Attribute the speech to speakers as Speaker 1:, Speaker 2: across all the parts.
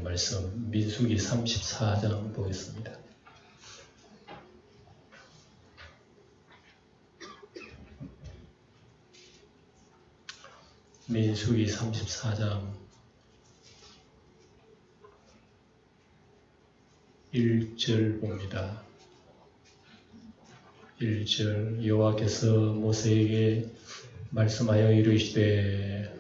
Speaker 1: 말씀 민수기 34장 보겠습니다. 민수기 34장 1절 봅니다. 1절 여호와께서 모세에게 말씀하여 이르시되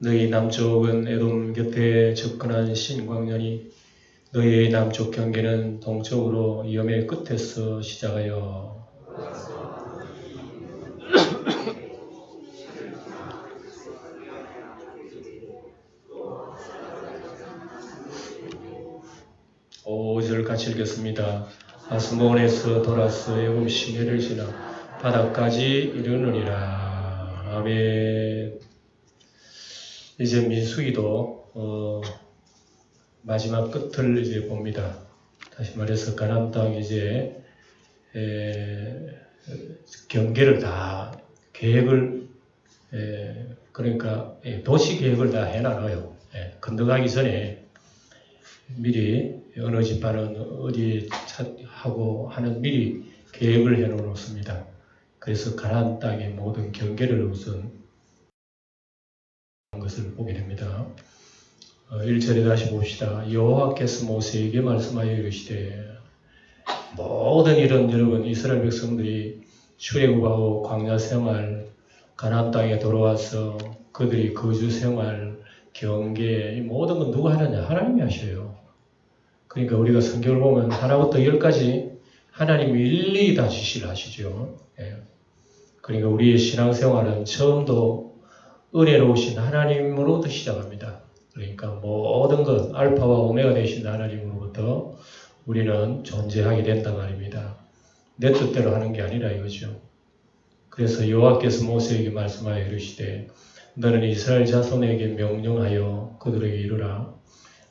Speaker 1: 너희 남쪽은 에돔 곁에 접근한 신광야니 너희의 남쪽 경계는 동쪽으로 염의 끝에서 시작하여 오절 같이 읽겠습니다. 아스몬에서 돌아서 애굽 시내를 지나 바다까지 이르느니라. 아멘. 이제 민수기도 마지막 끝을 이제 봅니다. 다시 말해서 가나안 땅 이제 경계를 다 계획을 그러니까 도시 계획을 다 해놔요. 건너가기 전에 미리 어느 집안은 어디 하고 하는 미리 계획을 해놓습니다. 그래서 가나안 땅의 모든 경계를 우선 것을 보게 됩니다. 1절에 다시 봅시다. 여호와께서 모세에게 말씀하여 이르시되 모든 이런 여러분 이스라엘 백성들이 출애굽하고 광야 생활 가나안 땅에 돌아와서 그들이 거주 생활 경계 이 모든 건 누가 하느냐? 하나님이 하셔요. 그러니까 우리가 성경을 보면 하나부터 열까지 하나님이 일일이 다 지시를 하시죠. 그러니까 우리의 신앙생활은 처음도 은혜로우신 하나님으로부터 시작합니다. 그러니까 모든 것 알파와 오메가 되신 하나님으로부터 우리는 존재하게 된다 말입니다. 내 뜻대로 하는 게 아니라 이거죠. 그래서 여호와께서 모세에게 말씀하여 이르시되 너는 이스라엘 자손에게 명령하여 그들에게 이르라.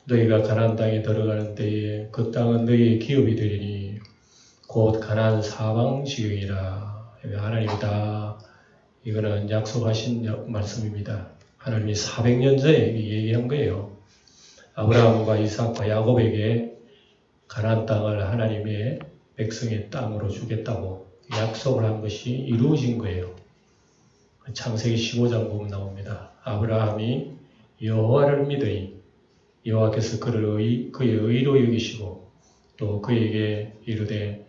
Speaker 1: 너희가 가나안 땅에 들어가는 때에 그 땅은 너희의 기업이 되리니 곧 가나안 사방 지경이라. 하나님이 다 이거는 약속하신 말씀입니다. 하나님이 400년 전에 얘기한 거예요. 아브라함과 이삭과 야곱에게 가나안 땅을 하나님의 백성의 땅으로 주겠다고 약속을 한 것이 이루어진 거예요. 창세기 15장 보면 나옵니다. 아브라함이 여호와를 믿으니 여호와께서 그의 의로 여기시고 또 그에게 이르되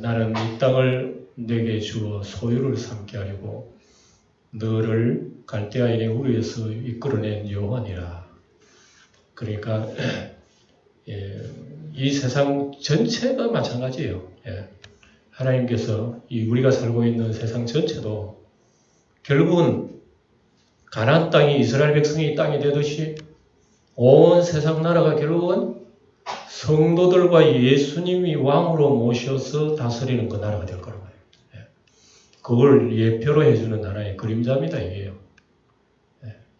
Speaker 1: 나는 이 땅을 내게 주어 소유를 삼게 하려고 너를 갈대아인의 우리에서 이끌어낸 여호와니라. 그러니까 이 세상 전체가 마찬가지예요. 하나님께서 우리가 살고 있는 세상 전체도 결국은 가나안 땅이 이스라엘 백성의 땅이 되듯이 온 세상 나라가 결국은 성도들과 예수님이 왕으로 모셔서 다스리는 그 나라가 될 거라고 해요. 그걸 예표로 해주는 나라의 그림자입니다. 이게요.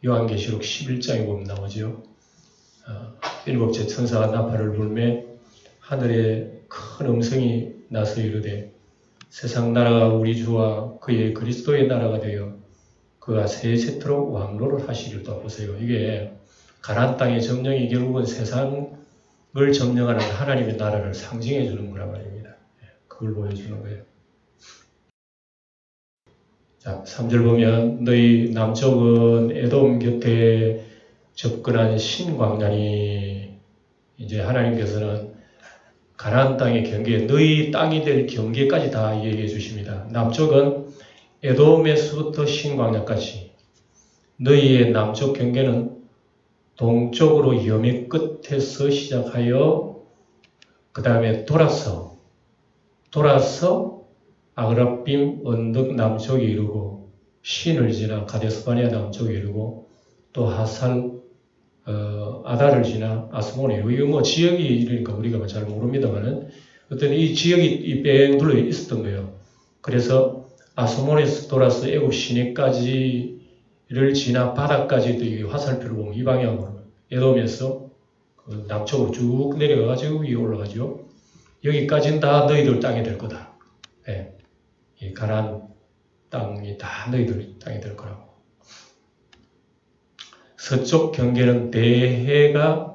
Speaker 1: 요한계시록 11장에 보면 나오죠. 일곱째 천사가 나팔을 불매 하늘에 큰 음성이 나서 이르되 세상 나라가 우리 주와 그의 그리스도의 나라가 되어 그가 세세토록 왕노를 하시리로다. 보세요. 이게 가나안 땅의 점령이 결국은 세상을 점령하는 하나님의 나라를 상징해 주는 거란 말입니다. 그걸 보여주는 거예요. 자, 3절 보면 너희 남쪽은 에돔 곁에 접근한 신광야니 이제 하나님께서는 가나안 땅의 경계, 너희 땅이 될 경계까지 다 얘기해 주십니다. 남쪽은 에돔에서부터 신광야까지 너희의 남쪽 경계는 동쪽으로 염의 끝에서 시작하여 그 다음에 돌아서 아그라빔 언덕 남쪽에 이르고 신을 지나 가데스바네아 남쪽에 이르고 또 하살 아달을 지나 아스몬에 이르고 이거 뭐 지역이 이러니까 우리가 잘 모릅니다만은 어떤 이 지역이 뺑 둘러 있었던 거예요. 그래서 아스몬에서 돌아서 애굽 시내까지를 지나 바다까지도 이 화살표를 보면 이 방향으로 에돔에서 남쪽으로 쭉 내려가가지고 위에 올라가죠. 여기까지는 다 너희들 땅이 될 거다. 예. 이 가나안 땅이 다 너희들 땅이 될 거라고. 서쪽 경계는 대해가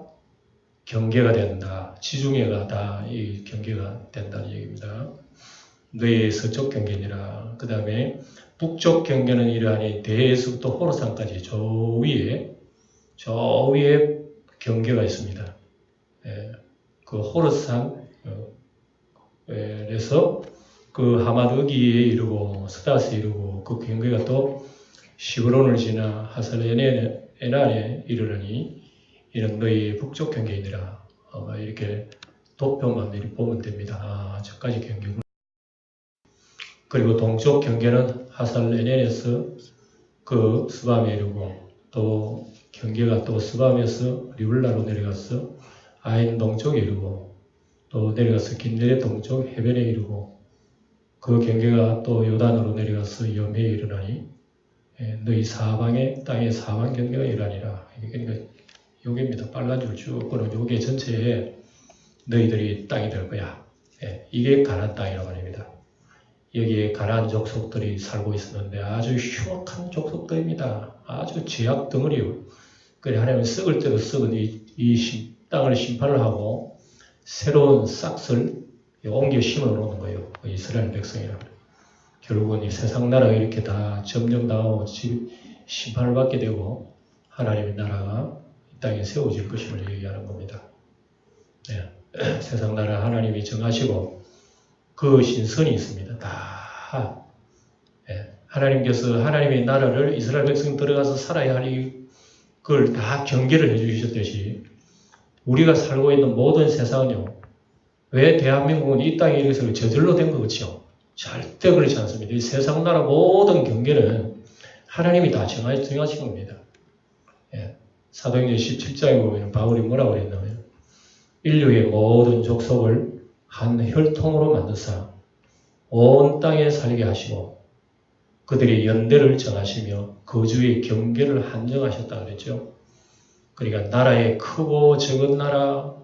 Speaker 1: 경계가 된다. 지중해가 다 이 경계가 된다는 얘기입니다. 너희의 서쪽 경계니라. 그 다음에 북쪽 경계는 이러하니 대해에서부터 호로산까지 저 위에 경계가 있습니다. 예, 그 호로산에서 그 하마드기에 이르고 스다스에 이르고 그 경계가 또 시브론을 지나 하살에나에 이르르니 이는 너희 북쪽 경계이니라. 이렇게 도표만 미리 보면 됩니다. 저까지 경계구나. 그리고 동쪽 경계는 하살에나에서 그 스밤에 이르고 또 경계가 또 스밤에서 리블라로 내려가서 아인 동쪽에 이르고 또 내려가서 긴네레 동쪽 해변에 이르고 그 경계가 또 요단으로 내려가서 염해에 이르나니 너희 사방의 땅의 사방 경계가 이르니라. 그러니까 요게입니다. 빨간 줄 쭉 끊어 요게 전체에 너희들이 땅이 될 거야. 이게 가나안 땅이라고 합니다. 여기에 가나안 족속들이 살고 있었는데 아주 흉악한 족속들입니다. 아주 죄악 덩어리요. 그래 하나님은 썩을 대로 썩은 이 땅을 심판을 하고 새로운 싹을 옮겨 심어 놓는 거예요. 이스라엘 백성이라. 결국은 이 세상 나라가 이렇게 다 점령당하고 심판을 받게 되고 하나님의 나라가 이 땅에 세워질 것임을 얘기하는 겁니다. 세상 나라 하나님이 정하시고 그으신 선이 있습니다. 다 하나님께서 하나님의 나라를 이스라엘 백성 들어가서 살아야 할 그걸 다 경계를 해주셨듯이 우리가 살고 있는 모든 세상은요. 왜 대한민국은 이 땅에 이래서 저절로 된 거겠죠? 절대 그렇지 않습니다. 이 세상 나라 모든 경계는 하나님이 다 정하신 겁니다. 사도행전 17장에 보면 바울이 뭐라고 그랬냐면 인류의 모든 족속을 한 혈통으로 만드사 온 땅에 살게 하시고 그들의 연대를 정하시며 거주의 경계를 한정하셨다 그랬죠. 그러니까 나라의 크고 적은 나라,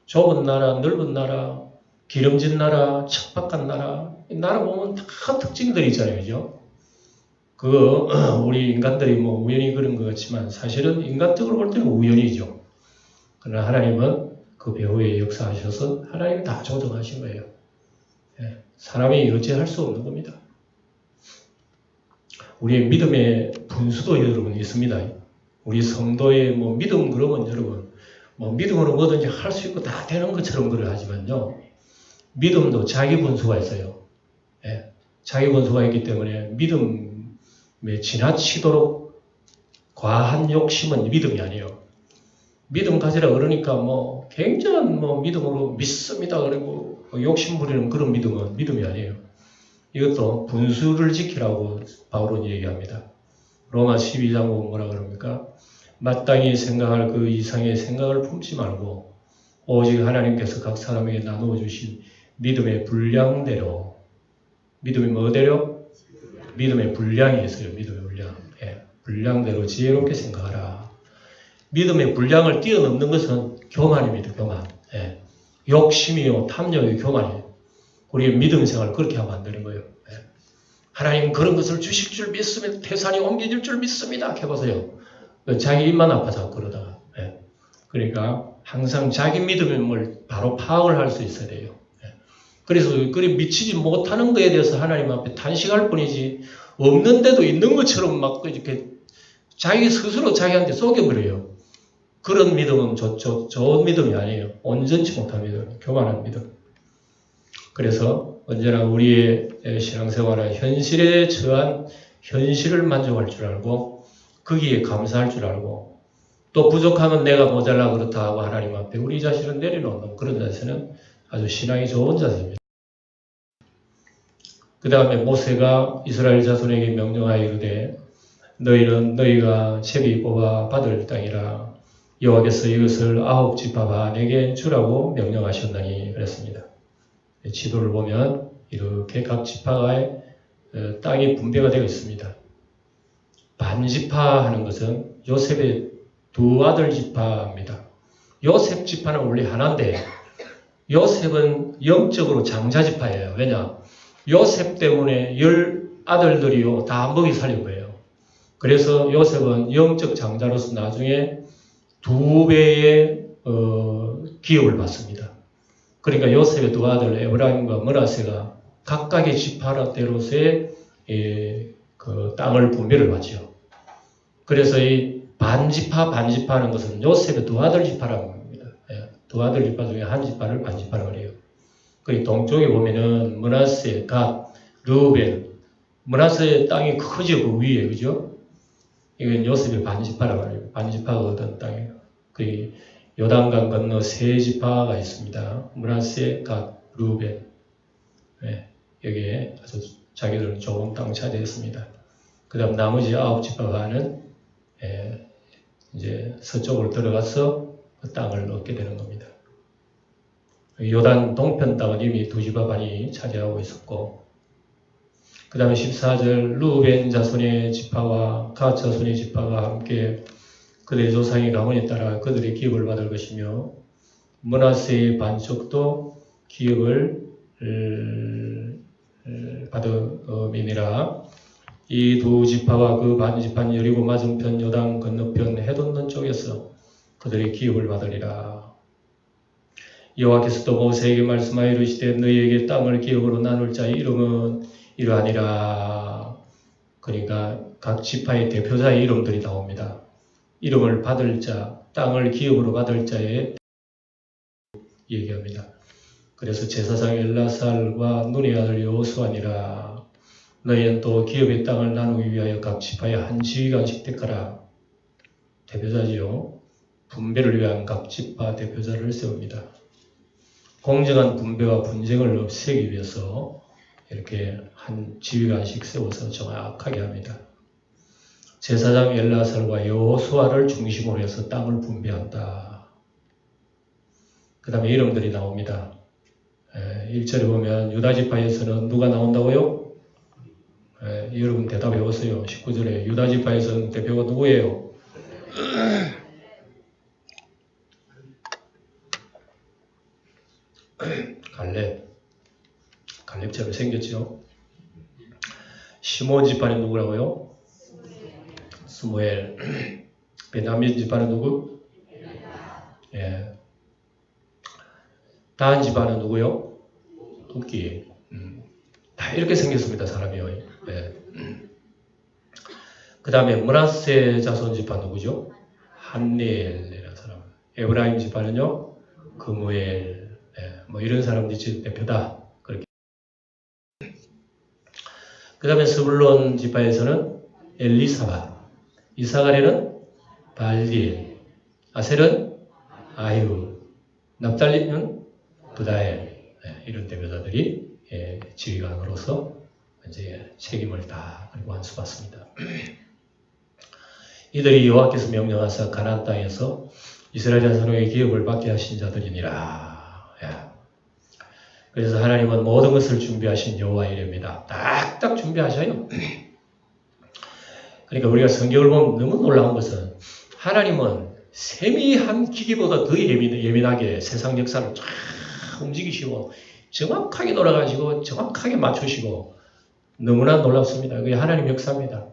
Speaker 1: 좁은 나라, 넓은 나라, 기름진 나라, 척박한 나라, 이 나라 보면 다 특징들이 있잖아요, 그죠? 우리 인간들이 뭐 우연히 그런 것 같지만 사실은 인간적으로 볼 때는 우연이죠. 그러나 하나님은 그 배후에 역사하셔서 하나님이 다 조정하신 거예요. 사람이 어찌할 수 없는 겁니다. 우리의 믿음의 분수도 여러분 있습니다. 우리 성도의 뭐 믿음 그러면 여러분 뭐 믿음으로 뭐든지 할 수 있고 다 되는 것처럼 그래 하지만요. 믿음도 자기 분수가 있어요. 자기 분수가 있기 때문에 믿음에 지나치도록 과한 욕심은 믿음이 아니에요. 믿음 가지라 그러니까 뭐 굉장한 뭐 믿음으로 믿습니다 그리고 욕심 부리는 그런 믿음은 믿음이 아니에요. 이것도 분수를 지키라고 바울은 얘기합니다. 로마 12장 보면 뭐라 그럽니까? 마땅히 생각할 그 이상의 생각을 품지 말고 오직 하나님께서 각 사람에게 나누어 주신 믿음의 분량대로 믿음이 뭐대로? 믿음의 분량이 있어요. 믿음의 분량. 분량대로 지혜롭게 생각하라. 믿음의 분량을 뛰어넘는 것은 교만입니다. 교만. 욕심이요 탐욕이 교만이에요. 우리의 믿음 생활을 그렇게 하면 안 되는 거예요. 하나님 그런 것을 주실 줄 믿습니다. 태산이 옮겨질 줄 믿습니다. 해보세요. 자기 입만 아파서 그러다가. 그러니까 항상 자기 믿음을 바로 파악을 할 수 있어야 돼요. 그래서 그리 미치지 못하는 것에 대해서 하나님 앞에 탄식할 뿐이지 없는데도 있는 것처럼 막 이렇게 자기 스스로 자기한테 속여버려요. 그런 믿음은 좋은 믿음이 아니에요. 온전치 못한 믿음, 교만한 믿음. 그래서 언제나 우리의 신앙생활은 현실에 처한 현실을 만족할 줄 알고 거기에 감사할 줄 알고 또 부족하면 내가 모자라 그렇다 하고 하나님 앞에 우리 자신을 내려놓는 그런 자세는 아주 신앙이 좋은 자세입니다. 그 다음에 모세가 이스라엘 자손에게 명령하여 이르되 너희는 너희가 제비 뽑아 받을 땅이라 여호와께서 이것을 9지파 내게 주라고 명령하셨나니 그랬습니다. 지도를 보면 이렇게 각 지파의 땅이 분배가 되어 있습니다. 반지파 하는 것은 요셉의 두 아들 지파입니다. 요셉 지파는 원래 하나인데 요셉은 영적으로 장자지파예요. 왜냐? 요셉 때문에 10아들들이요 다 먹이 살린 거예요. 그래서 요셉은 영적 장자로서 나중에 2배의 기업을 받습니다. 그러니까 요셉의 2아들 에브라임과 므낫세가 각각의 지파대로서의 그 땅을 분배를 받죠. 그래서 이 반지파하는 것은 요셉의 2아들 지파라고 합니다. 2아들 지파 중에 한 지파를 반지파라고 해요. 그 동쪽에 보면은 므낫세, 갓, 르우벤, 므낫세의 땅이 크죠. 그 위에, 그죠? 이건 요셉의 반지파라고 해요. 반지파가 얻은 땅이에요. 그 요단강 건너 3지파가 있습니다. 므낫세, 갓, 르우벤. 여기에 아주 자기들은 좋은 땅 차지했습니다. 그 다음 나머지 9지파가는 이제 서쪽으로 들어가서 그 땅을 얻게 되는 겁니다. 요단 동편 땅은 이미 2지파 반이 차지하고 있었고, 그 다음에 14절 루벤 자손의 지파와 갓 자손의 지파가 함께 그들의 조상의 가문에 따라 그들의 기업을 받을 것이며, 므낫세의 반쪽도 기업을 받음이니라. 이 2지파와 그 반지파는 여리고 맞은편 요단 건너편 해돋는 쪽에서 그들의 기업을 받으리라. 여호와께서 또 모세에게 말씀하여 이르시되 너희에게 땅을 기업으로 나눌 자의 이름은 이러하니라. 그러니까 각 지파의 대표자의 이름들이 나옵니다. 이름을 받을 자, 땅을 기업으로 받을 자의 얘기합니다. 그래서 제사장 엘라살과 눈의 아들 여호수아니라. 너희는 또 기업의 땅을 나누기 위하여 각 지파의 한 지휘관씩 택하라. 대표자지요. 분배를 위한 각 지파 대표자를 세웁니다. 공정한 분배와 분쟁을 없애기 위해서 이렇게 한 지휘관씩 세워서 정확하게 합니다. 제사장 엘라살과 여호수아를 중심으로 해서 땅을 분배한다. 그 다음에 이름들이 나옵니다. 1절에 보면 유다지파에서는 누가 나온다고요? 여러분 대답해 보세요. 19절에 유다지파에서는 대표가 누구예요? 갈렙처럼 생겼죠. 시몬 지파는 누구라고요? 스무엘. 베냐민 지파는 누구? 단 지파는 누구요? 토끼. 다 이렇게 생겼습니다, 사람이요. 그 다음에 므낫세 자손 지파 누구죠? 한니엘이라는 사람. 에브라임 지파는요? 그무엘. 뭐 이런 사람들이 대표다. 그렇게. 그 다음에 스불론 지파에서는 엘리사밧. 이사가랴는 발디엘. 아셀은 아유. 납달리는 부다엘. 이런 대표자들이 지휘관으로서 이제 책임을 다 완수받습니다. 이들이 여호와께서 명령하사 가나안 땅에서 이스라엘 자손에게 기업을 받게 하신 자들이니라. 그래서 하나님은 모든 것을 준비하신 여호와 이름입니다. 딱딱 준비하셔요. 그러니까 우리가 성경을 보면 너무 놀라운 것은 하나님은 세미한 기기보다 더 예민하게 세상 역사를 쫙 움직이시고 정확하게 돌아가시고 정확하게 맞추시고 너무나 놀랍습니다. 그게 하나님 역사입니다.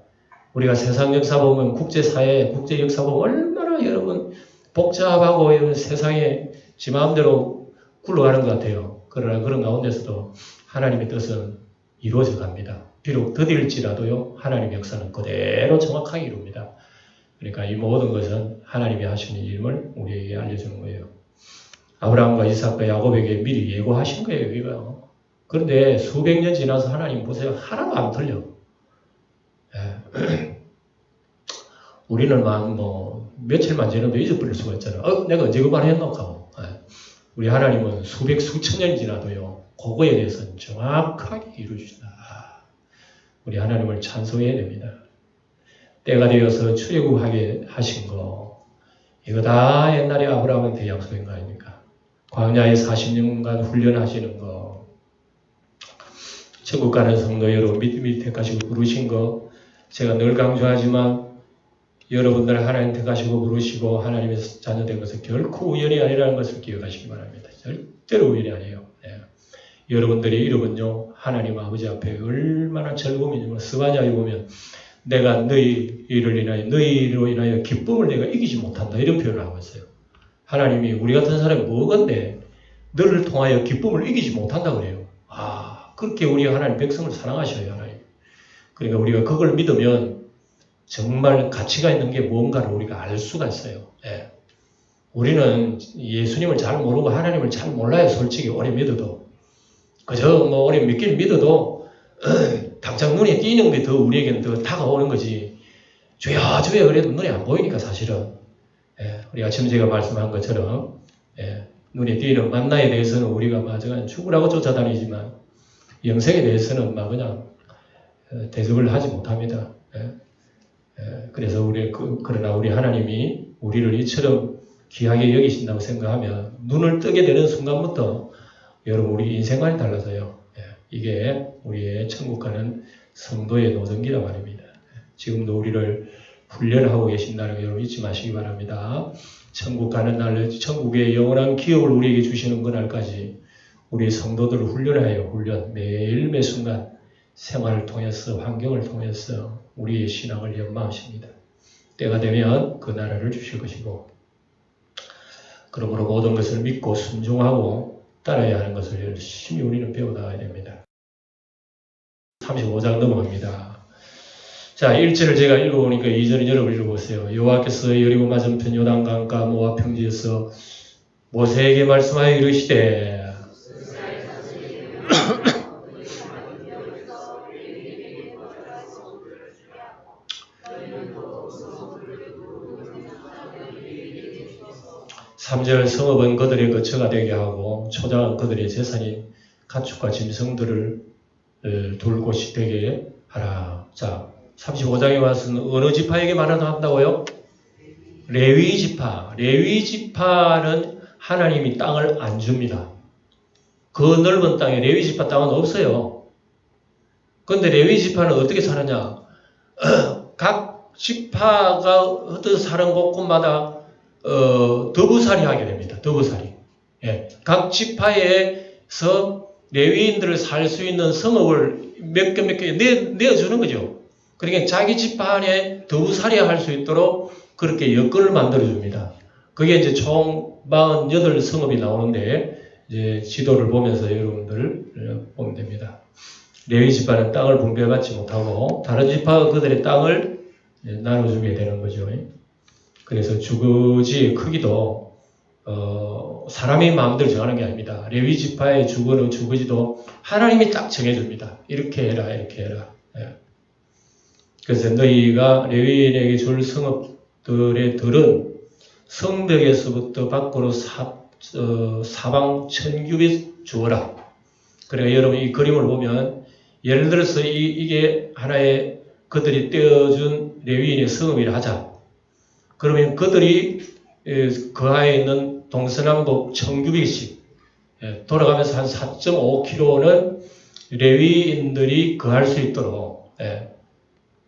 Speaker 1: 우리가 세상 역사 보면 국제사회, 국제 역사 보면 얼마나 여러분 복잡하고 세상에 지 마음대로 굴러가는 것 같아요. 그러나 그런 가운데서도 하나님의 뜻은 이루어져 갑니다. 비록 더딜지라도요, 하나님의 역사는 그대로 정확하게 이룹니다. 그러니까 이 모든 것은 하나님이 하시는 일임을 우리에게 알려주는 거예요. 아브라함과 이삭과 야곱에게 미리 예고하신 거예요, 이거. 그런데 수백 년 지나서 하나님 보세요. 하나도 안 틀려. 우리는 며칠만 지나도 잊어버릴 수가 있잖아요. 내가 언제 그 말 했노? 하고. 우리 하나님은 수백, 수천 년 지나도요, 그거에 대해서는 정확하게 이루어주신다. 우리 하나님을 찬송해야 됩니다. 때가 되어서 출애굽하게 하신 거, 이거 다 옛날에 아브라함한테 약속한 거 아닙니까? 광야에 40년간 훈련하시는 거, 천국 가는 성도 여러분 믿음이 택하시고 부르신 거, 제가 늘 강조하지만 여러분들 하나님 택하시고 부르시고 하나님의 자녀된 것은 결코 우연이 아니라는 것을 기억하시기 바랍니다. 절대로 우연이 아니에요. 여러분들의 이름은요 하나님 아버지 앞에 얼마나 즐거움이냐면 스바냐에 보면 내가 너희로 인하여 기쁨을 내가 이기지 못한다 이런 표현을 하고 있어요. 하나님이 우리 같은 사람이 뭐건데 너를 통하여 기쁨을 이기지 못한다 그래요. 그렇게 우리 하나님 백성을 사랑하셔요 하나님. 그러니까 우리가 그걸 믿으면 정말 가치가 있는 게 뭔가를 우리가 알 수가 있어요. 예. 우리는 예수님을 잘 모르고 하나님을 잘 몰라요. 솔직히 오래 믿어도. 그저 오래 믿긴 믿어도 당장 눈에 띄는 게 더 우리에게는 더 다가오는 거지. 주야 주야 그래도 눈에 안 보이니까 사실은. 예. 우리 아침 제가 말씀한 것처럼 눈에 띄는 만나에 대해서는 우리가 그냥 죽으라고 쫓아다니지만 영생에 대해서는 그냥 대접을 하지 못합니다. 그래서 그러나 우리 하나님이 우리를 이처럼 귀하게 여기신다고 생각하면 눈을 뜨게 되는 순간부터 여러분 우리 인생관이 달라져요. 이게 우리의 천국 가는 성도의 노정기란 말입니다. 지금도 우리를 훈련하고 계신다는 거 여러분 잊지 마시기 바랍니다. 천국 가는 날, 천국의 영원한 기업을 우리에게 주시는 그날까지 우리 성도들을 훈련하여 매일 매 순간 생활을 통해서 환경을 통해서 우리의 신앙을 연마하십니다. 때가 되면 그 나라를 주실 것이고 그러므로 모든 것을 믿고 순종하고 따라야 하는 것을 열심히 우리는 배워나가야 됩니다. 35장 넘어갑니다. 자, 1절을 제가 읽어보니까 2절은 여러분 읽어보세요. 여호와께서 여리고 맞은편 요단강가 모압 평지에서 모세에게 말씀하여 이르시되 삼절 성읍은 그들의 거처가 되게 하고 초장은 그들의 재산인 가축과 짐승들을 둘 곳이 되게 하라. 자, 35장에 와서는 어느 지파에게 말한다고요? 레위 지파. 레위 지파는 하나님이 땅을 안 줍니다. 그 넓은 땅에 레위 지파 땅은 없어요. 그런데 레위 지파는 어떻게 사느냐? 각 지파가 어떤 사는 곳곳마다 더부살이 하게 됩니다. 더부살이. 예. 각 지파에서 레위인들을 살 수 있는 성읍을 몇 개 내어주는 거죠. 그러니까 자기 지파 안에 더부살이 할 수 있도록 그렇게 여건을 만들어줍니다. 그게 이제 총 48성읍이 나오는데, 이제 지도를 보면서 여러분들 보면 됩니다. 레위 지파는 땅을 분배받지 못하고, 다른 지파가 그들의 땅을 나눠주게 되는 거죠. 그래서 주거지의 크기도 사람의 마음대로 정하는 게 아닙니다. 레위 지파의 주거지도 하나님이 딱 정해줍니다. 이렇게 해라, 이렇게 해라. 그래서 너희가 레위인에게 줄 성읍들의 들은 성벽에서부터 밖으로 사방 1000규빗 주어라. 그러니까 여러분 이 그림을 보면 예를 들어서 이게 하나의 그들이 떼어준 레위인의 성읍이라 하자. 그러면 그들이 그 하에 있는 동서남북 1000규빗씩 돌아가면서 한 4.5km는 레위인들이 거할 수 있도록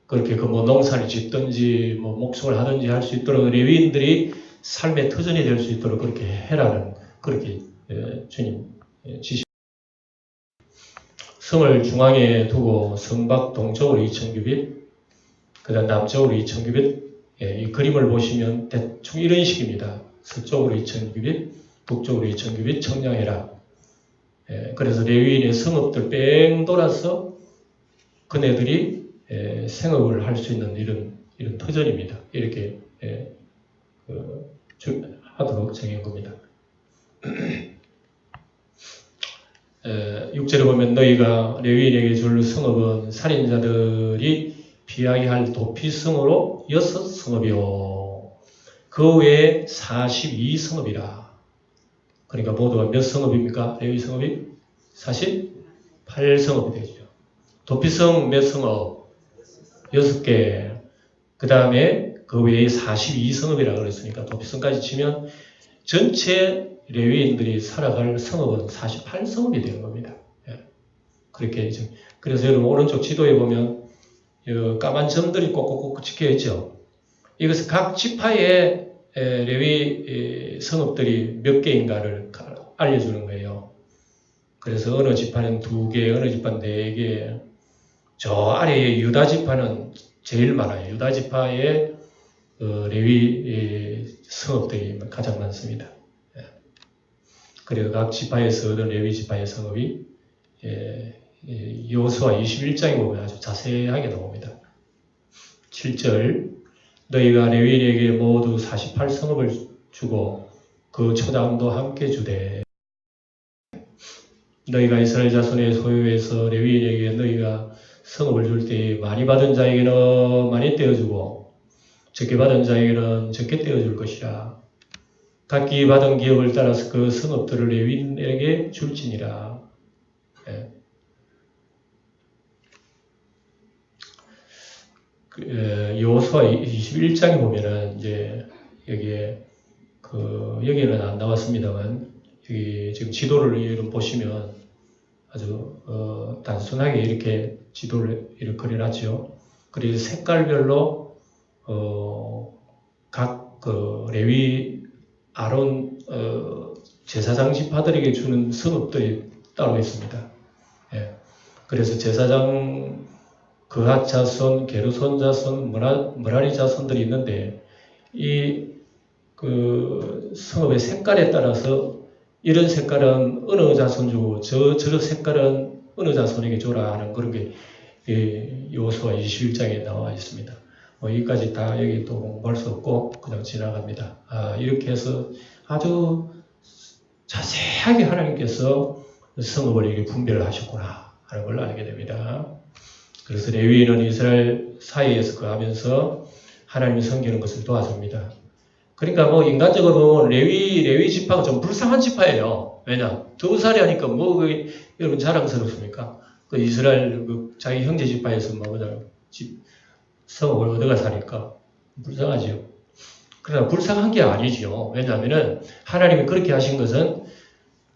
Speaker 1: 그렇게 농사를 짓든지 목축을 하든지 할 수 있도록 레위인들이 삶의 터전이 될 수 있도록 그렇게 해라는 그렇게 주님 지시. 성을 중앙에 두고 성밖 동쪽으로 2000규빗, 그다음 남쪽으로 2000규빗. 이 그림을 보시면 대충 이런 식입니다. 서쪽으로 2000규빗, 북쪽으로 2000규빗 청량해라. 그래서 레위인의 성읍들 뺑 돌아서 그네들이 생업을 할 수 있는 이런 터전입니다. 이렇게 하도록 정한 겁니다. 6절에 보면 너희가 레위인에게 줄 성읍은 살인자들이 피하게 할 도피성으로 6성읍이요. 그 외에 42성읍이라. 그러니까 모두가 몇 성읍입니까? 레위 성읍이 48성읍이 되죠. 도피성 몇 성읍? 6개. 그 다음에 그 외에 42성읍이라고 그랬으니까 도피성까지 치면 전체 레위인들이 살아갈 성읍은 48성읍이 되는 겁니다. 그렇게 그래서 여러분 오른쪽 지도에 보면 까만 점들이 꼭꼭꼭 찍혀있죠. 이것은 각 지파의 레위 성읍들이 몇 개인가를 알려주는 거예요. 그래서 어느 지파는 2개, 어느 지파는 4개. 저 아래에 유다 지파는 제일 많아요. 유다 지파의 레위 성읍들이 가장 많습니다. 그래서 각 지파에서 얻은 레위 지파의 성읍이 여호수아 21장에 보면 아주 자세하게 나옵니다. 7절 너희가 레위인에게 모두 48성읍을 주고 그 초장도 함께 주되 너희가 이스라엘 자손의 소유에서 레위인에게 너희가 성읍을 줄 때 많이 받은 자에게는 많이 떼어주고 적게 받은 자에게는 적게 떼어줄 것이라. 각기 받은 기업을 따라서 그 성읍들을 레위인에게 줄지니라. 여호수아 21장에 보면은 이제 여기에 여기는 안 나왔습니다만 여기 지금 지도를 이렇게 보시면 아주 단순하게 이렇게 지도를 이렇게 그려놨죠. 그리고 색깔별로 각 레위 아론 제사장 지파들에게 주는 성읍들이 따로 있습니다. 예. 그래서 제사장 그핫 자손, 게르손 자손, 므라리 자손들이 있는데 이 성읍의 색깔에 따라서 이런 색깔은 어느 자손 주고 저 색깔은 어느 자손에게 줘라 하는 그런 게 여호수아 21장에 나와 있습니다. 여기까지 다 여기 또 공부할 수 없고 그냥 지나갑니다. 이렇게 해서 아주 자세하게 하나님께서 성읍을 이렇게 분별을 하셨구나 하는 걸 알게 됩니다. 그래서 레위인은 이스라엘 사이에서 거하면서 하나님이 섬기는 것을 도와줍니다. 그러니까 인간적으로 보면 레위 지파가 좀 불쌍한 지파예요. 왜냐? 2살이 하니까 여러분 자랑스럽습니까? 이스라엘 자기 형제 지파에서 성읍을 얻어가 사니까 불쌍하지요. 그러나 불쌍한 게 아니지요. 왜냐하면은 하나님이 그렇게 하신 것은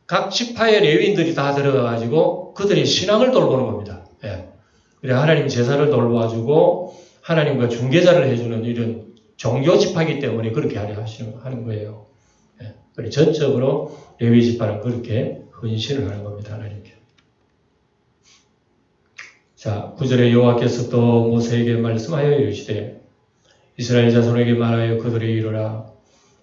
Speaker 1: 각 지파의 레위인들이 다 들어가가지고 그들의 신앙을 돌보는 겁니다. 예. 그래 하나님 제사를 돌봐주고 하나님과 중개자를 해주는 이런 종교 지파이기 때문에 그렇게 하는 거예요. 예. 그래 전적으로 레위 지파는 그렇게 헌신을 하는 겁니다. 하나님께. 자, 9절에 여호와께서 또 모세에게 말씀하여 이르시되 이스라엘 자손에게 말하여 그들에게 이르라.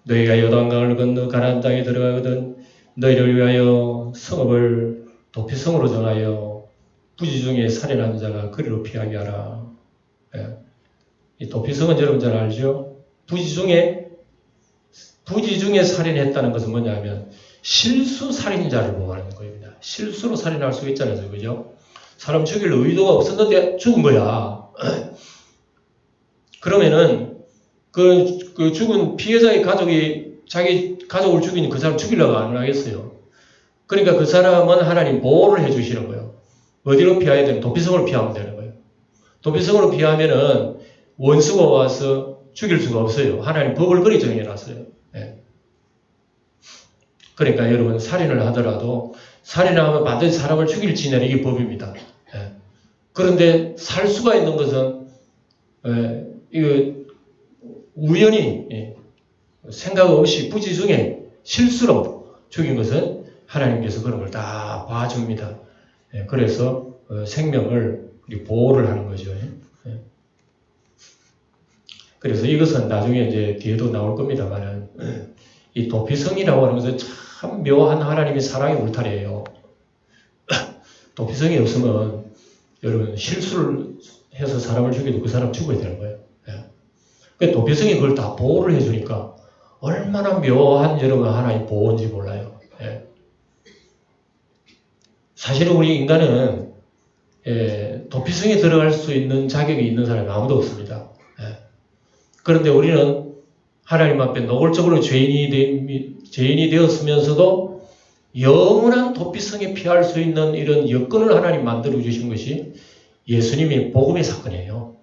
Speaker 1: 너희가 요단강을 건너 가나안 땅에 들어가거든 너희를 위하여 성읍을 도피성으로 정하여 부지 중에 살인한 자가 그리로 피하게 하라. 예. 이 도피성은 여러분 잘 알죠? 부지 중에 살인했다는 것은 뭐냐면 실수 살인자를 보호하는 겁니다. 실수로 살인할 수 있잖아요. 그죠? 사람 죽일 의도가 없었는데 죽은 거야. 그러면은 그 죽은 피해자의 가족이 자기 가족을 죽인 그 사람 죽이려고 안 하겠어요. 그러니까 그 사람은 하나님 보호를 해주시는 거예요. 어디로 피해야 되는? 도피성으로 피하면 되는 거예요. 도피성으로 피하면은 원수가 와서 죽일 수가 없어요. 하나님 법을 그리 정해놨어요. 네. 그러니까 여러분 살인을 하더라도 살인을 하면 반드시 사람을 죽일 지내는 이게 법입니다. 네. 그런데 살 수가 있는 것은 이거 우연히 생각 없이 부지 중에 실수로 죽인 것은 하나님께서 그런 걸 다 봐줍니다. 그래서 생명을 보호를 하는 거죠. 그래서 이것은 나중에 이제 뒤에도 나올 겁니다만은 이 도피성이라고 하는 것은 참 묘한 하나님의 사랑의 울타리예요. 도피성이 없으면 여러분 실수를 해서 사람을 죽여도 그 사람 죽어야 되는 거예요. 도피성이 그걸 다 보호를 해주니까 얼마나 묘한 여러분 하나의 보호인지 몰라요. 사실은 우리 인간은 도피성에 들어갈 수 있는 자격이 있는 사람이 아무도 없습니다. 그런데 우리는 하나님 앞에 노골적으로 죄인이 되었으면서도 영원한 도피성에 피할 수 있는 이런 여건을 하나님 만들어 주신 것이 예수님의 복음의 사건이에요.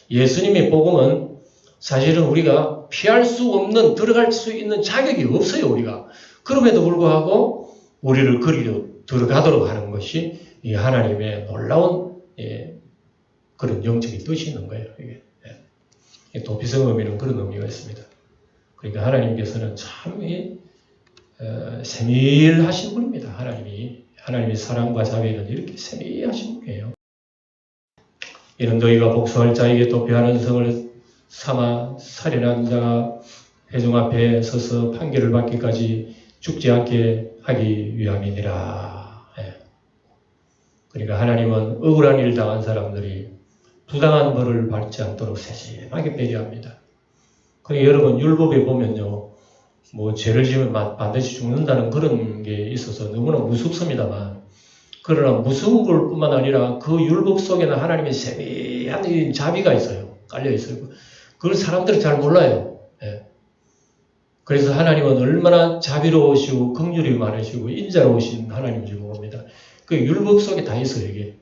Speaker 1: 예수님의 복음은 사실은 우리가 피할 수 없는, 들어갈 수 있는 자격이 없어요, 우리가. 그럼에도 불구하고 우리를 거리로 들어가도록 하는 것이 이 하나님의 놀라운 그런 영적인 뜻이 있는 거예요. 이게 도피성 의미는 그런 의미가 있습니다. 그러니까 하나님께서는 참 세밀하신 분입니다. 하나님의 사랑과 자비는 이렇게 세미하신 분이에요. 이는 너희가 복수할 자에게 또 배하는 성을 삼아 살인한 자가 회중 앞에 서서 판결을 받기까지 죽지 않게 하기 위함이니라. 그러니까 하나님은 억울한 일 당한 사람들이 부당한 벌을 받지 않도록 세심하게 배려합니다. 그러니까 여러분 율법에 보면요, 뭐 죄를 지으면 반드시 죽는다는 그런 게 있어서 너무나 무섭습니다만, 그러나 무서운 걸 뿐만 아니라 그 율법 속에는 하나님의 세미한 자비가 있어요. 깔려 있어요. 그걸 사람들이 잘 몰라요. 그래서 하나님은 얼마나 자비로우시고 긍휼이 많으시고 인자로우신 하나님인지 모릅니다. 그 율법 속에 다 있어요, 이게.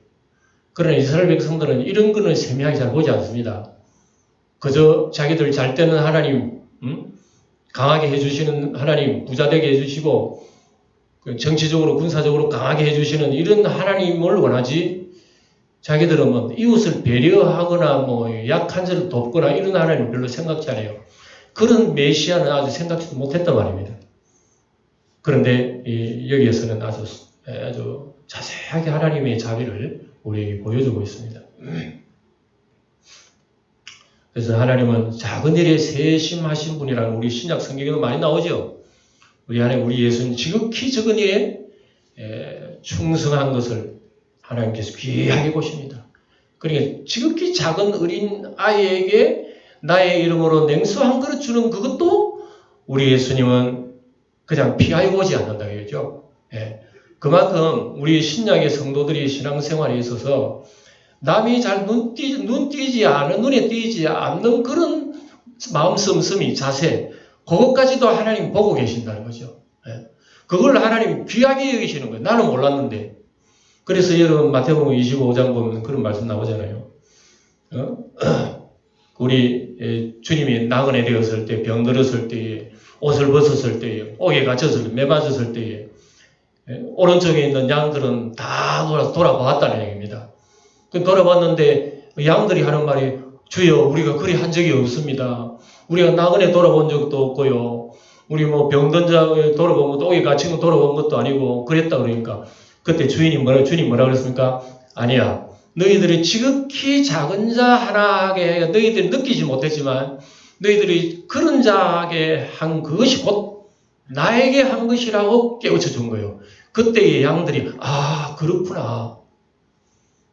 Speaker 1: 그러나 이스라엘 백성들은 이런 거는 세미하게 잘 보지 않습니다. 그저 자기들 잘 되는 하나님, 강하게 해주시는 하나님, 부자되게 해주시고 정치적으로 군사적으로 강하게 해주시는 이런 하나님을 원하지, 자기들은 뭐 이웃을 배려하거나 뭐 약한 자를 돕거나 이런 하나님 별로 생각지 않아요. 그런 메시아는 아주 생각지도 못했단 말입니다. 그런데 여기에서는 아주 자세하게 하나님의 자비를 우리에게 보여주고 있습니다. 그래서 하나님은 작은 일에 세심하신 분이라는 우리 신약 성경에도 많이 나오죠. 우리 안에 우리 예수는 지극히 적은 일에 충성한 것을 하나님께서 귀하게 보십니다. 그러니까 지극히 작은 어린 아이에게 나의 이름으로 냉수 한 그릇 주는 그것도 우리 예수님은 그냥 피하여 보지 않는다 그러죠. 그만큼 우리 신약의 성도들이 신앙생활에 있어서 남이 잘 눈에 띄지 않는 그런 마음 씀씀이, 자세, 그것까지도 하나님 보고 계신다는 거죠. 그걸 하나님 귀하게 여기시는 거예요. 나는 몰랐는데. 그래서 여러분 마태복음 25장 보면 그런 말씀 나오잖아요. 우리 주님이 나그네 되었을 때, 병들었을 때에, 옷을 벗었을 때에, 옥에 갇혔을 때, 매맞았을 때에 오른쪽에 있는 양들은 다 돌아보았다는 얘기입니다. 돌아봤는데 양들이 하는 말이, 주여 우리가 그리 한 적이 없습니다. 우리가 나그네 돌아본 적도 없고요. 우리 뭐 병든 자 돌아본 것도, 옥에 갇힌 거 돌아본 것도 아니고 그랬다 그러니까, 그때 주님 뭐라 그랬습니까? 아니야. 너희들이 지극히 작은 자 하나에게 너희들이 느끼지 못했지만 너희들이 그런 자에게 한 그것이 곧 나에게 한 것이라고 깨우쳐 준 거예요. 그때의 양들이 그렇구나.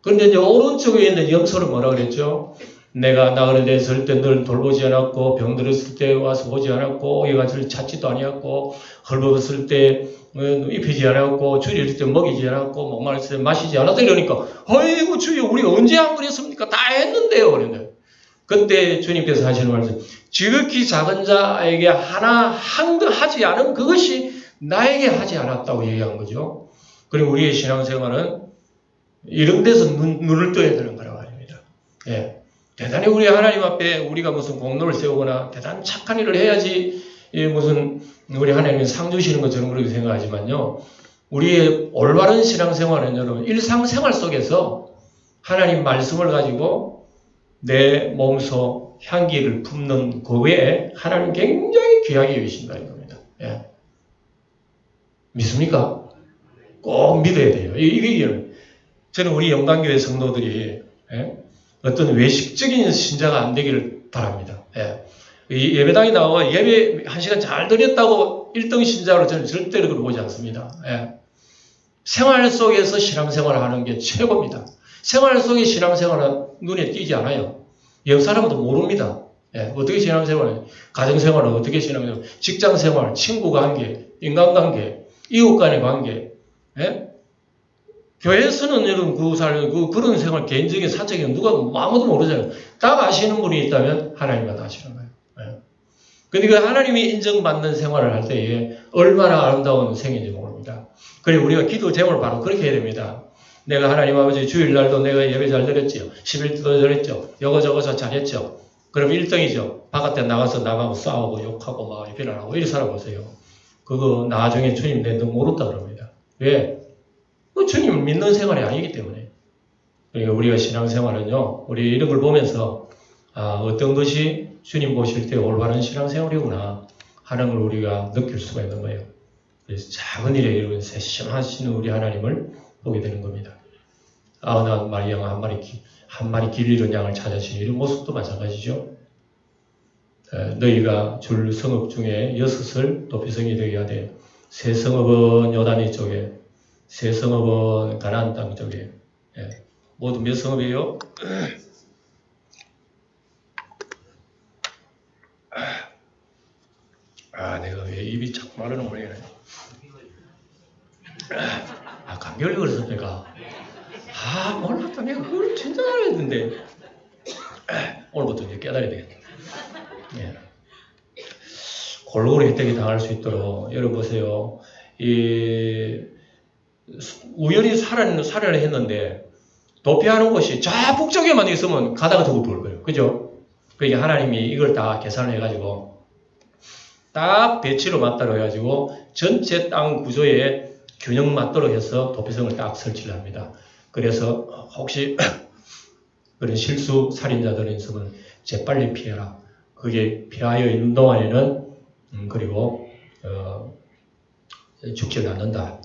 Speaker 1: 그런데 이제 오른쪽에 있는 염소는 뭐라 그랬죠? 내가 나그네 됐을 때 널 돌보지 않았고, 병들었을 때 와서 보지 않았고, 옥에 갇힐 찾지도 아니었고, 헐벗었을 때 입히지 않았고, 줄일 때 먹이지 않았고, 목마르을 때 마시지 않았다 이러니까, 어이구 주여 우리 언제 안 그랬습니까? 다 했는데요. 그런데 그때 주님께서 하시는 말씀, 지극히 작은 자에게 하지 않은 그것이 나에게 하지 않았다고 얘기한 거죠. 그리고 우리의 신앙생활은 이런 데서 눈을 떠야 되는 거라고 합니다. 대단히 우리 하나님 앞에 우리가 무슨 공로를 세우거나 대단히 착한 일을 해야지 무슨 우리 하나님이 상 주시는 것처럼 그렇게 생각하지만요, 우리의 올바른 신앙생활은 여러분 일상생활 속에서 하나님 말씀을 가지고 내 몸소 향기를 품는 그 외에 하나님 굉장히 귀하게 여기신다는 겁니다. 믿습니까? 꼭 믿어야 돼요. 이게 저는 우리 영광교회 성도들이 어떤 외식적인 신자가 안 되기를 바랍니다. 이 예배당에 나와 예배 1시간 잘 드렸다고 1등 신자로 저는 절대로 그걸 보지 않습니다. 생활 속에서 신앙생활을 하는 게 최고입니다. 생활 속의 신앙생활은 눈에 띄지 않아요. 옆 사람도 모릅니다. 어떻게 신앙생활을, 가정생활은 어떻게 신앙생활을, 직장생활, 친구관계, 인간관계, 이웃 간의 관계, 교회에서는 이런 그런 생활, 개인적인 사적인 누가 아무도 모르잖아요. 딱 아시는 분이 있다면 하나님만 아시는 거예요. 그러니까 하나님이 인정받는 생활을 할 때에 얼마나 아름다운 생인지 모릅니다. 그리고 우리가 기도 제목을 바로 그렇게 해야 됩니다. 내가 하나님 아버지 주일날도 내가 예배 잘 드렸지요. 11조도 잘했죠. 저거 잘했죠. 그럼 1등이죠. 바깥에 나가서 남하고 싸우고 욕하고 막 비난하고 이런 사람 보세요. 그거 나중에 주님 내도 모른다 그럽니다. 왜? 주님을 믿는 생활이 아니기 때문에. 그러니까 우리가 신앙생활은요, 우리 이런 걸 보면서 어떤 것이 주님 보실 때 올바른 신앙생활이구나 하는 걸 우리가 느낄 수가 있는 거예요. 그래서 작은 일에 이런 세심하신 우리 하나님을 보게 되는 겁니다. 아흔아 마리 양아 한 마리 길 잃은 양을 찾으시는 이런 모습도 마찬가지죠. 너희가 줄 성읍 중에 6을 도피성이 되게 하되 세 성읍은 요단이 쪽에 세 성읍은 가나안 땅 쪽에 모두 몇 성읍이에요? 내가 왜 입이 자꾸 마르는 모양이네. 감기를 걸려서 내가 몰랐다. 내가 그걸 진짜 잘했는데 오늘부터 이제 깨달아야 되겠다. 골고루 혜택이 당할 수 있도록 여러분 보세요. 우연히 살인을 했는데 도피하는 곳이 저 북쪽에만 있으면 가다가 더 죽을 거예요. 그죠? 그러니까 하나님이 이걸 다 계산을 해가지고 딱 배치로 맞도록 해가지고 전체 땅 구조에 균형 맞도록 해서 도피성을 딱 설치를 합니다. 그래서 혹시 그런 실수 살인자들이 있으면 재빨리 피해라. 그게 피하여 있는 동안에는 그리고 죽지를 않는다.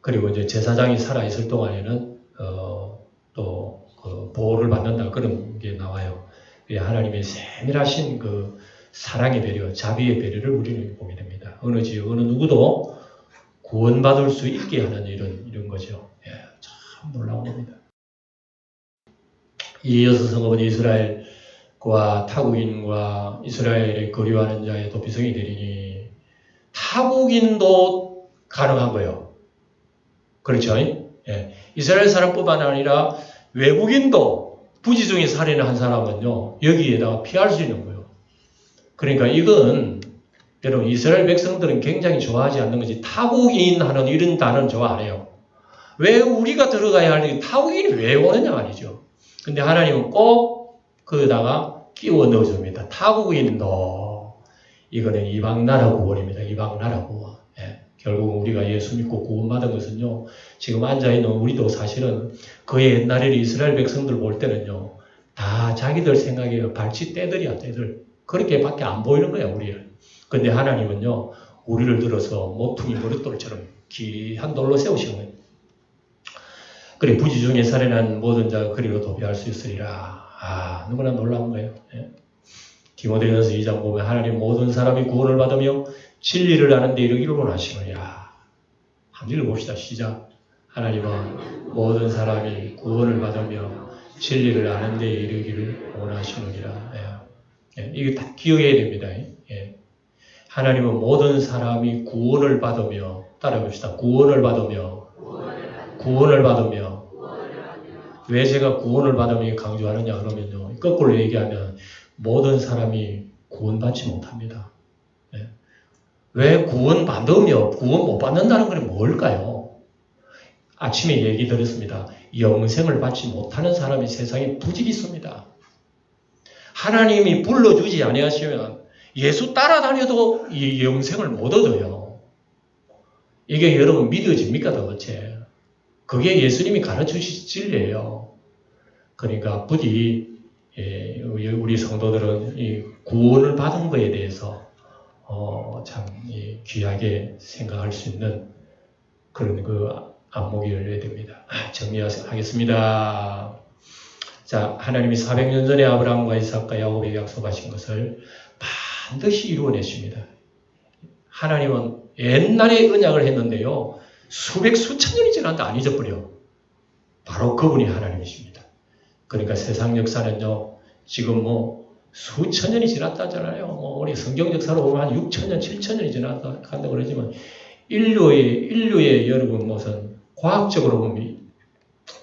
Speaker 1: 그리고 이제 제사장이 살아있을 동안에는 또 그 보호를 받는다. 그런 게 나와요. 하나님의 세밀하신 그 사랑의 배려, 자비의 배려를 우리는 보게 됩니다. 어느 지역, 어느 누구도 구원받을 수 있게 하는 이런 거죠. 참 놀라운 겁니다. 이 6성읍은 이스라엘과 타국인과 이스라엘의 거류하는 자의 도피성이 되리니 타국인도 가능한 거예요. 그렇죠? 이스라엘 사람뿐만 아니라 외국인도 부지중에 살인을 한 사람은요, 여기에다가 피할 수 있는 거예요. 그러니까 이건 여러분 이스라엘 백성들은 굉장히 좋아하지 않는 거지 타국인 하는 이런 단어는 좋아 안 해요. 왜 우리가 들어가야 하는 타국인이 왜 오느냐 말이죠. 근데 하나님은 꼭 거기다가 끼워 넣어줍니다. 타국인도 이거는 이방 나라 구원입니다. 이방 나라 구원. 결국 우리가 예수 믿고 구원받은 것은요. 지금 앉아있는 우리도 사실은 그 옛날에 이스라엘 백성들 볼 때는요. 다 자기들 생각에 발치 떼들이야 떼들. 그렇게밖에 안 보이는 거야 우리를. 근데 하나님은요. 우리를 들어서 모퉁이 머릿돌처럼 귀한 돌로 세우시는 거예요. 그래 부지중에 살인한 모든 자가 그리로 도피할 수 있으리라. 너무나 놀라운 거예요. 디모데전서 2장 보면 하나님 모든 사람이 구원을 받으며 진리를 아는 데 이르기를 원하시느니라. 한번 읽어봅시다. 시작. 하나님은 모든 사람이 구원을 받으며 진리를 아는 데 이르기를 원하시느니라. 이거 다 기억해야 됩니다. 하나님은 모든 사람이 구원을 받으며 따라해봅시다. 구원을 받으며 왜 제가 구원을 받으며 강조하느냐 그러면요. 거꾸로 얘기하면 모든 사람이 구원받지 못합니다. 왜 구원받으며 구원 못 받는다는 건 뭘까요? 아침에 얘기 드렸습니다. 영생을 받지 못하는 사람이 세상에 부직이 있습니다. 하나님이 불러주지 아니하시면 예수 따라다녀도 이 영생을 못 얻어요. 이게 여러분 믿어집니까 도대체? 그게 예수님이 가르쳐주신 진리예요. 그러니까 부디 우리 성도들은 이 구원을 받은 것에 대해서 참 귀하게 생각할 수 있는 그런 그 안목이 열려야 됩니다. 정리하겠습니다. 자, 하나님이 400년 전에 아브라함과 이삭과 야곱에게 약속하신 것을 반드시 이루어내십니다. 하나님은 옛날에 언약을 했는데요. 수천 년이 지났는데 안 잊어버려. 바로 그분이 하나님이십니다. 그러니까 세상 역사는요. 지금 수천 년이 지났다잖아요. 우리 성경 역사로 보면 한 6,000년, 7,000년이 지났다 간다고 그러지만 인류의 여러분 무슨 과학적으로 보면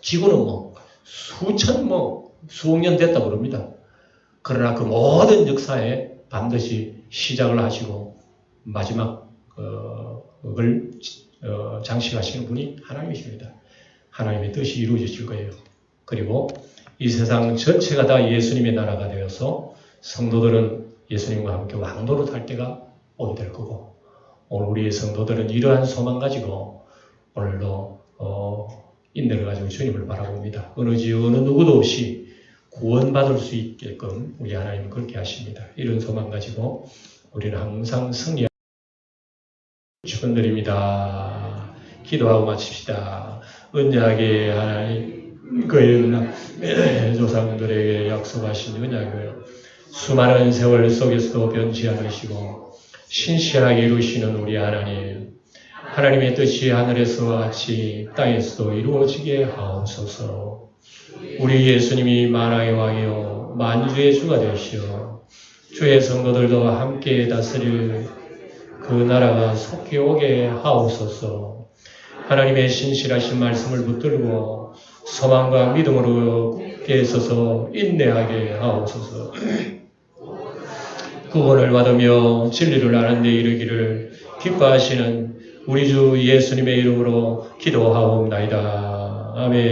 Speaker 1: 지구는 수억 년 됐다고 그럽니다. 그러나 그 모든 역사에 반드시 시작을 하시고 마지막을 장식하시는 분이 하나님이십니다. 하나님의 뜻이 이루어질 거예요. 그리고 이 세상 전체가 다 예수님의 나라가 되어서 성도들은 예수님과 함께 왕도로 살 때가 오게 될 거고 오늘 우리의 성도들은 이러한 소망 가지고 오늘도 인내를 가지고 주님을 바라봅니다. 어느 지역 어느 누구도 없이 구원받을 수 있게끔 우리 하나님은 그렇게 하십니다. 이런 소망 가지고 우리는 항상 승리 축원드립니다. 기도하고 마칩시다. 언약의 하나님, 그 조상들에게 약속하신 언약을 수많은 세월 속에서도 변치 않으시고 신실하게 이루시는 우리 하나님, 하나님의 뜻이 하늘에서와 같이 땅에서도 이루어지게 하옵소서. 우리 예수님이 만왕의 왕이요 만주의 주가 되시어 주의 성도들도 함께 다스릴 그 나라가 속히 오게 하옵소서. 하나님의 신실하신 말씀을 붙들고 소망과 믿음으로 굳게 서서 인내하게 하옵소서. 구원을 받으며 진리를 아는 데 이르기를 기뻐하시는 우리 주 예수님의 이름으로 기도하옵나이다. 아멘.